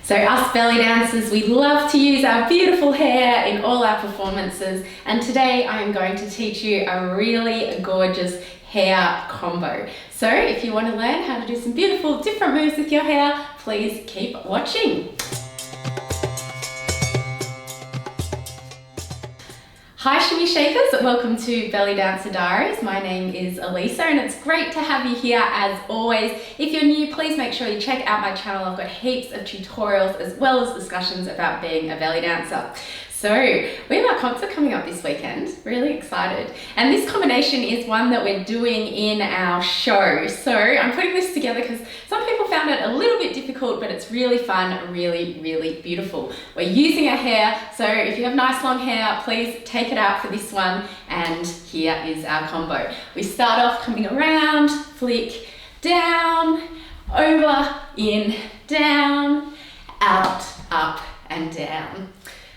So us belly dancers, we love to use our beautiful hair in all our performances, and today I am going to teach you a really gorgeous hair combo. So if you want to learn how to do some beautiful different moves with your hair, please keep watching. Hi Shimmy Shakers, welcome to Belly Dancer Diaries. My name is Elisa and it's great to have you here as always. If you're new, please make sure you check out my channel. I've got heaps of tutorials as well as discussions about being a belly dancer. So we have our concert coming up this weekend, really excited. And this combination is one that we're doing in our show. So I'm putting this together because some people found it a little bit difficult, but it's really fun, really beautiful. We're using our hair, so if you have nice long hair, please take it out for this one. And here is our combo. We start off coming around, flick, down, over, in, down, out, up, and down.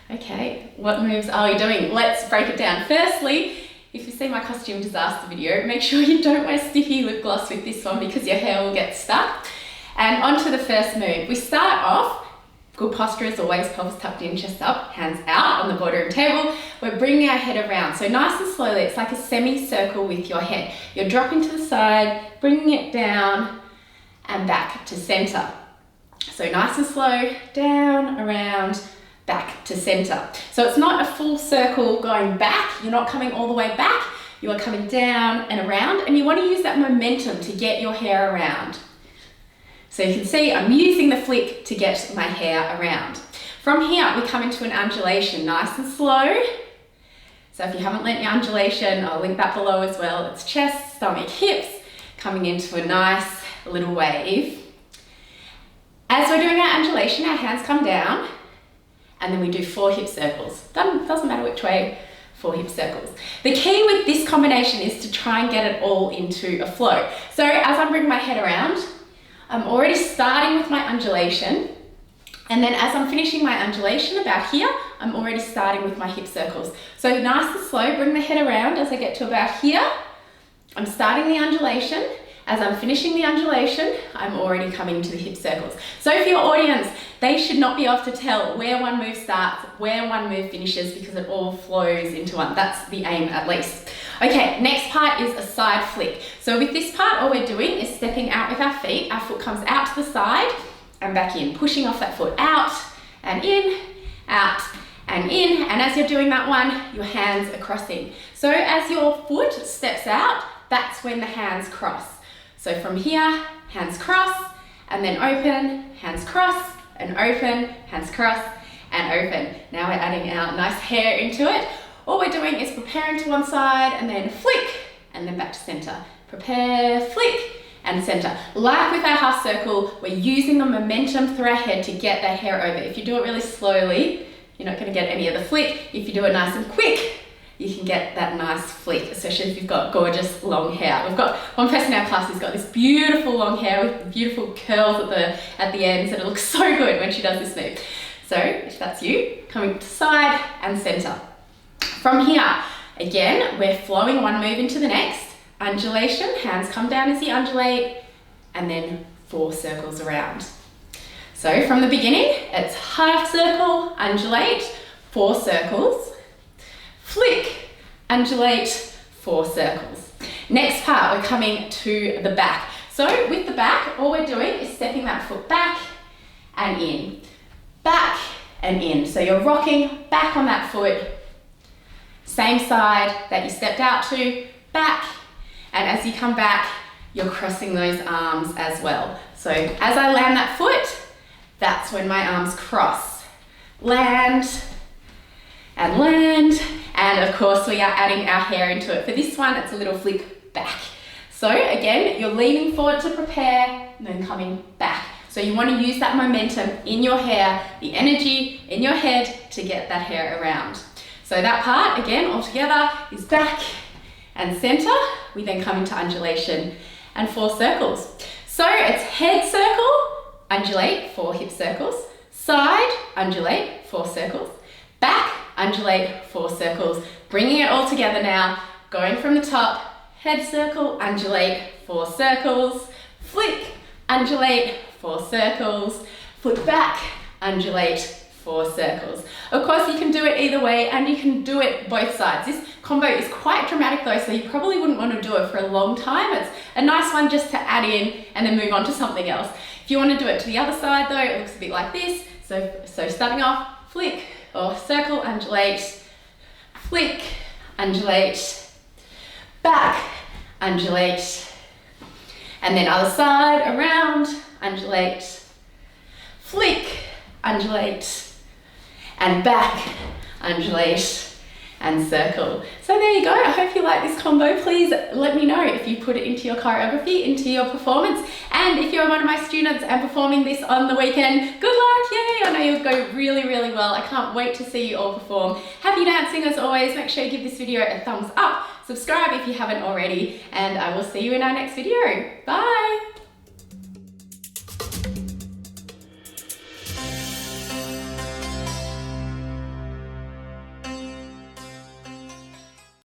Okay, what moves are we doing? Let's break it down. Firstly, if you see my costume disaster video, make sure you don't wear sticky lip gloss with this one because your hair will get stuck. And on to the first move. We start off, good posture as always, pelvis tucked in, chest up, hands out on the boardroom table. We're bringing our head around. So nice and slowly, it's like a semicircle with your head. You're dropping to the side, bringing it down and back to center. So nice and slow, down, around, back to center. So it's not a full circle going back. You're not coming all the way back. You are coming down and around, and you want to use that momentum to get your hair around. So you can see I'm using the flick to get my hair around. From here, we come into an undulation, nice and slow. So if you haven't learnt your undulation, I'll link that below as well. It's chest, stomach, hips, coming into a nice little wave. As we're doing our undulation, our hands come down, and then we do 4 hip circles. Doesn't matter which way, 4 hip circles. The key with this combination is to try and get it all into a flow. So as I'm bringing my head around, I'm already starting with my undulation. And then as I'm finishing my undulation about here, I'm already starting with my hip circles. So nice and slow, bring the head around as I get to about here. I'm starting the undulation. As I'm finishing the undulation, I'm already coming to the hip circles. So for your audience, they should not be able to tell where one move starts, where one move finishes, because it all flows into one. That's the aim at least. Okay, next part is a side flick. So with this part, all we're doing is stepping out with our feet. Our foot comes out to the side and back in, pushing off that foot out and in, out and in. And as you're doing that one, your hands are crossing. So as your foot steps out, that's when the hands cross. So from here, hands cross, and then open, hands cross, and open, hands cross, and open. Now we're adding our nice hair into it. All we're doing is preparing to one side, and then flick, and then back to center. Prepare, flick, and center. Like with our half circle, we're using the momentum through our head to get the hair over. If you do it really slowly, you're not gonna get any of the flick. If you do it nice and quick, you can get that nice flick, especially if you've got gorgeous long hair. We've got one person in our class who's got this beautiful long hair with beautiful curls at the ends, and it looks so good when she does this move. So if that's you, coming to side and center. From here, again, we're flowing one move into the next. Undulation, hands come down as you undulate, and then 4 circles around. So from the beginning, it's half circle, undulate, 4 circles. Flick, undulate, 4 circles. Next part, we're coming to the back. So with the back, all we're doing is stepping that foot back and in, back and in. So you're rocking back on that foot, same side that you stepped out to, back, and as you come back, you're crossing those arms as well. So as I land that foot, that's when my arms cross. Land, and land, and of course we are adding our hair into it. For this one, it's a little flick back. So again, you're leaning forward to prepare, and then coming back. So you want to use that momentum in your hair, the energy in your head to get that hair around. So that part, again, all together is back and center. We then come into undulation and 4 circles. So it's head circle, undulate, 4 hip circles, side, undulate, 4 circles, back, undulate, 4 circles, bringing it all together now, going from the top, head circle, undulate, 4 circles, flick, undulate, 4 circles, foot back, undulate, 4 circles. Of course, you can do it either way and you can do it both sides. This combo is quite dramatic though, so you probably wouldn't want to do it for a long time. It's a nice one just to add in and then move on to something else. If you want to do it to the other side though, it looks a bit like this. So starting off, flick or circle, undulate, flick, undulate, back, undulate, and then other side, around, undulate, flick, undulate, and back, undulate, and circle. So there you go. I hope you like this combo. Please let me know if you put it into your choreography, into your performance. And if you're one of my students and performing this on the weekend, good luck, yay! I know you'll go really, really well. I can't wait to see you all perform. Happy dancing as always. Make sure you give this video a thumbs up, subscribe if you haven't already, and I will see you in our next video. Bye!